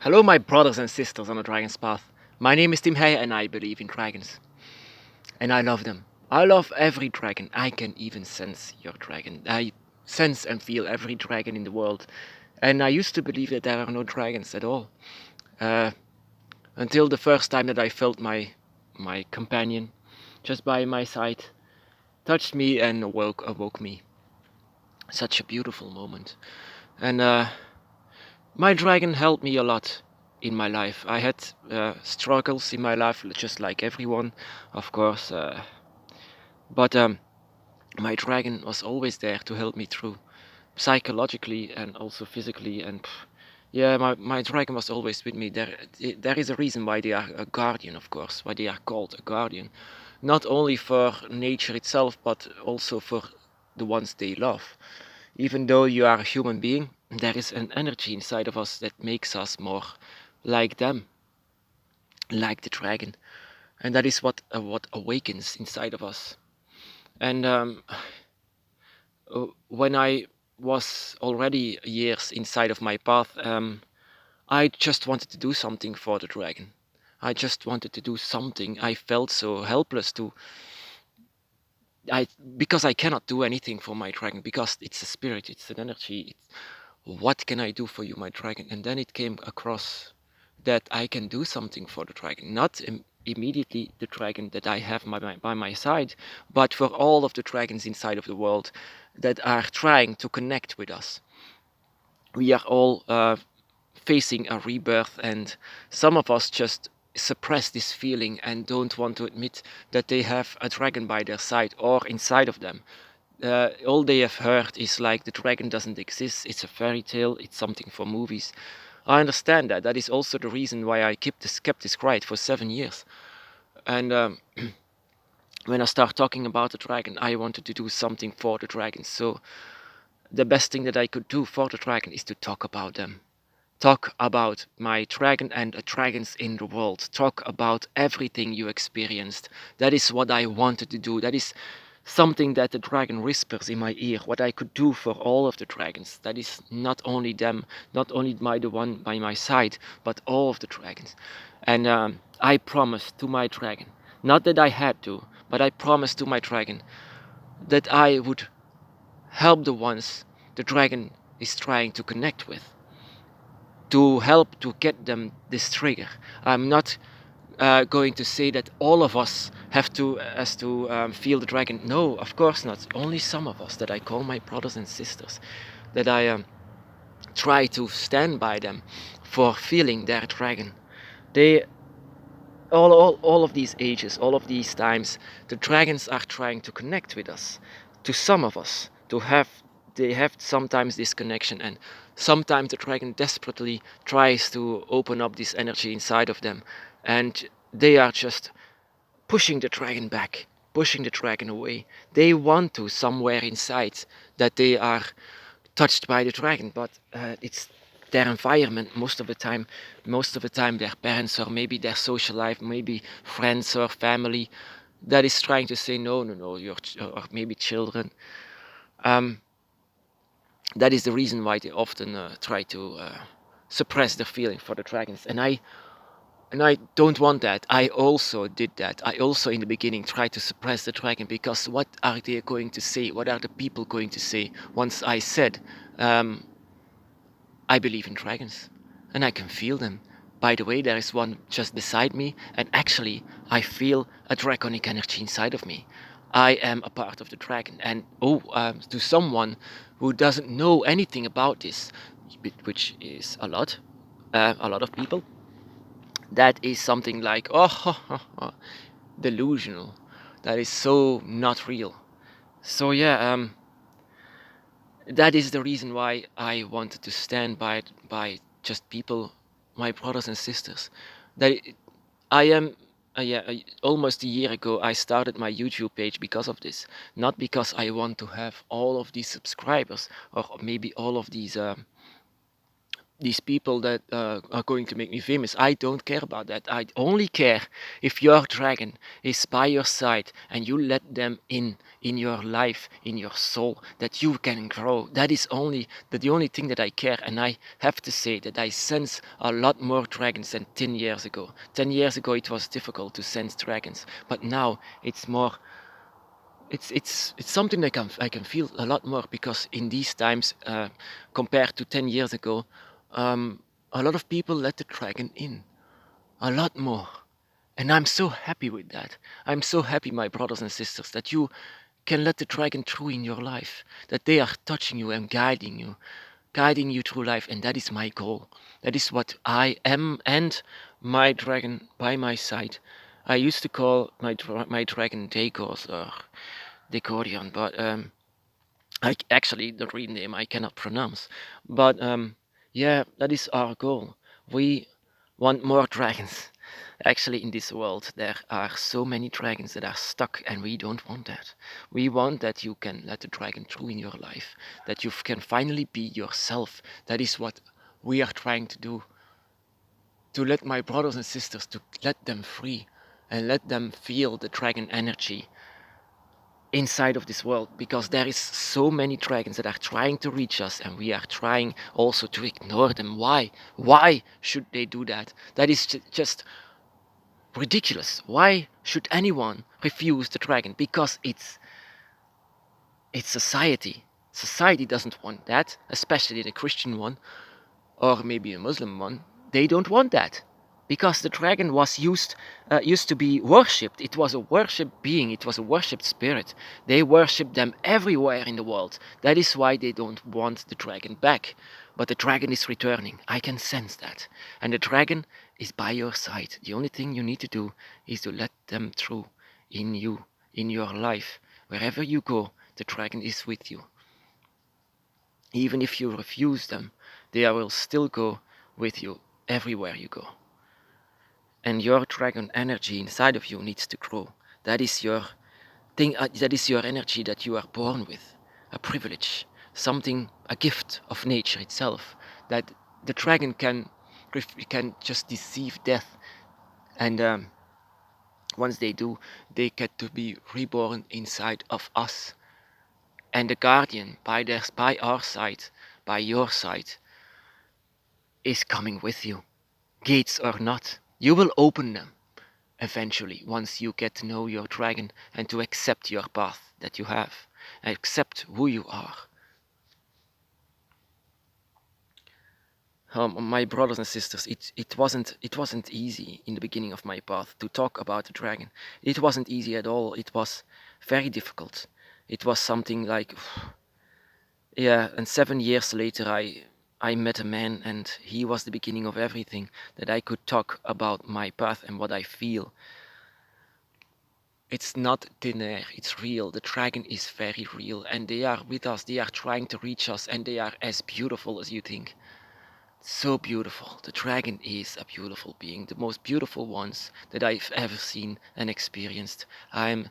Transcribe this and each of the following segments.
Hello, my brothers and sisters on the Dragon's Path. My name is Tim Hey, and I believe in dragons. And I love them. I love every dragon. I can even sense your dragon. I sense and feel every dragon in the world. And I used to believe that there are no dragons at all. Uh, until the first time that I felt my companion just by my side touched me and awoke me. Such a beautiful moment. And my dragon helped me a lot in my life. I had struggles in my life, just like everyone, of course. But my dragon was always there to help me through, psychologically and also physically. And yeah, my dragon was always with me. There is a reason why they are a guardian, of course, why they are called a guardian. Not only for nature itself, but also for the ones they love. Even though you are a human being, there is an energy inside of us that makes us more like them, like the dragon, and that is what awakens inside of us. And when I was already years inside of my path, I just wanted to do something for the dragon. I just wanted to do something. I felt so helpless to I because I cannot do anything for my dragon because it's a spirit, it's an energy. What can I do for you, my dragon? And then it came across that I can do something for the dragon, not immediately the dragon that I have by my side, but for all of the dragons inside of the world that are trying to connect with us. We are all facing a rebirth, and some of us just suppress this feeling and don't want to admit that they have a dragon by their side or inside of them. All they have heard is like the dragon doesn't exist, it's a fairy tale, it's something for movies. I understand that. That is also the reason why I kept this quiet for 7 years. And when I start talking about the dragon, I wanted to do something for the dragon. So the best thing that I could do for the dragon is to talk about them. Talk about my dragon and the dragons in the world. Talk about everything you experienced. That is what I wanted to do. That is something that the dragon whispers in my ear. What I could do for all of the dragons. That is not only them, not only the one by my side, but all of the dragons. And I promised to my dragon, not that I had to, but I promised to my dragon that I would help the ones the dragon is trying to connect with, to help to get them this trigger. I'm not going to say that all of us have to feel the dragon. No, of course not. Only some of us that I call my brothers and sisters, that I try to stand by them for feeling their dragon. They all of these ages, all of these times, the dragons are trying to connect with us. To some of us, to have they have sometimes this connection, and sometimes the dragon desperately tries to open up this energy inside of them, and they are just pushing the dragon back, pushing the dragon away. They want to somewhere inside that they are touched by the dragon, but it's their environment most of the time their parents or maybe their social life, maybe friends or family, that is trying to say no, no, no, or maybe children. um, that is the reason why they often try to suppress their feeling for the dragons, and I don't want that. I also did that. I also in the beginning tried to suppress the dragon, because what are they going to say, what are the people going to say once I said, um, I believe in dragons, and I can feel them. By the way, there is one just beside me, and actually, I feel a draconic energy inside of me. I am a part of the dragon, and to someone who doesn't know anything about this, which is a lot of people, that is something like, oh, delusional. That is so not real. So yeah, that is the reason why I wanted to stand by just people, my brothers and sisters. That I am. Almost a year ago, I started my YouTube page because of this. Not because I want to have all of these subscribers or maybe all of these these people that are going to make me famous. I don't care about that. I only care if your dragon is by your side and you let them in your life, in your soul, that you can grow. That is the only thing that I care. And I have to say that I sense a lot more dragons than 10 years ago. 10 years ago it was difficult to sense dragons, but now it's more. It's something that I can feel a lot more, because in these times, compared to 10 years ago, a lot of people let the dragon in a lot more, and I'm so happy with that. I'm so happy, my brothers and sisters, that you can let the dragon through in your life, that they are touching you and guiding you through life, and that is my goal. That is what I am, and my dragon by my side. I used to call my dragon Dacos or Decorion, but I actually the real name I cannot pronounce. But yeah, that is our goal. We want more dragons. Actually, in this world, there are so many dragons that are stuck, and we don't want that. We want that you can let the dragon through in your life, that you can finally be yourself. That is what we are trying to do. To let my brothers and sisters, to let them free and let them feel the dragon energy inside of this world, because there is so many dragons that are trying to reach us, and we are trying also to ignore them. Why should they do that? That is just ridiculous. Why should anyone refuse the dragon? Because it's society doesn't want that, especially the Christian one, or maybe a Muslim one. They don't want that, because the dragon was used to be worshipped. It was a worshipped being. It was a worshipped spirit. They worshipped them everywhere in the world. That is why they don't want the dragon back. But the dragon is returning. I can sense that, and the dragon is by your side. The only thing you need to do is to let them through in you, in your life. Wherever you go, the dragon is with you. Even if you refuse them, they will still go with you everywhere you go. And your dragon energy inside of you needs to grow. That is your thing, that is your energy that you are born with. A privilege, something, a gift of nature itself. That the dragon can just deceive death. And once they do, they get to be reborn inside of us. And the guardian, by our side, by your side, is coming with you. Gates or not, you will open them eventually, once you get to know your dragon and to accept your path that you have, accept who you are. My brothers and sisters, it wasn't easy in the beginning of my path to talk about the dragon. It wasn't easy at all. It was very difficult. It was something like, yeah, and 7 years later, I met a man, and he was the beginning of everything, that I could talk about my path and what I feel. It's not thin air, it's real. The dragon is very real, and they are with us. They are trying to reach us, and they are as beautiful as you think. So beautiful. The dragon is a beautiful being, the most beautiful ones that I've ever seen and experienced. I'm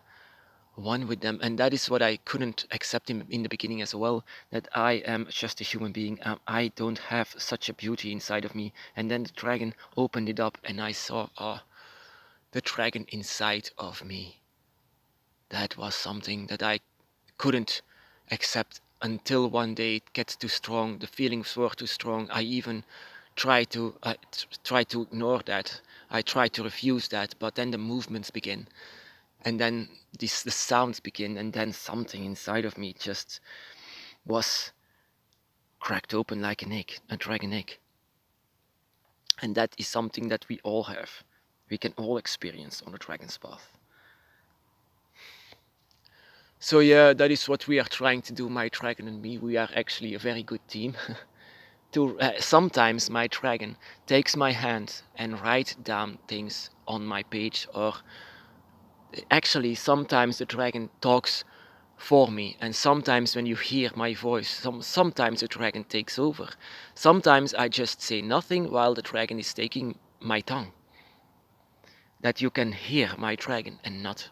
one with them, and that is what I couldn't accept in the beginning as well, that I am just a human being. I don't have such a beauty inside of me. And then the dragon opened it up, and I saw the dragon inside of me. That was something that I couldn't accept until one day it gets too strong. The feelings were too strong. I even try to ignore that. I try to refuse that, but then the movements begin, and then the sounds begin, and then something inside of me just was cracked open like an egg, a dragon egg. And that is something that we all have. We can all experience on the dragon's path. So yeah, that is what we are trying to do, my dragon and me. We are actually a very good team. Sometimes my dragon takes my hand and writes down things on my page, or actually sometimes the dragon talks for me, and sometimes when you hear my voice, sometimes the dragon takes over. Sometimes I just say nothing while the dragon is taking my tongue. That you can hear my dragon and not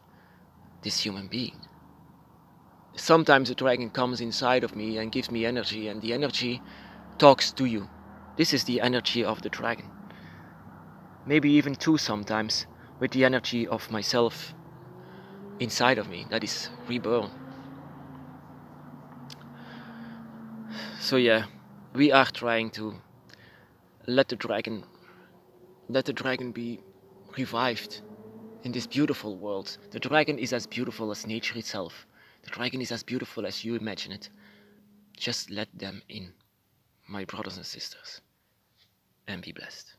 this human being. Sometimes the dragon comes inside of me and gives me energy, and the energy talks to you. This is the energy of the dragon. Maybe even two sometimes, with the energy of myself inside of me that is reborn. So yeah, we are trying to let the dragon be revived in this beautiful world. The dragon is as beautiful as nature itself. The dragon is as beautiful as you imagine it. Just let them in, my brothers and sisters, and be blessed.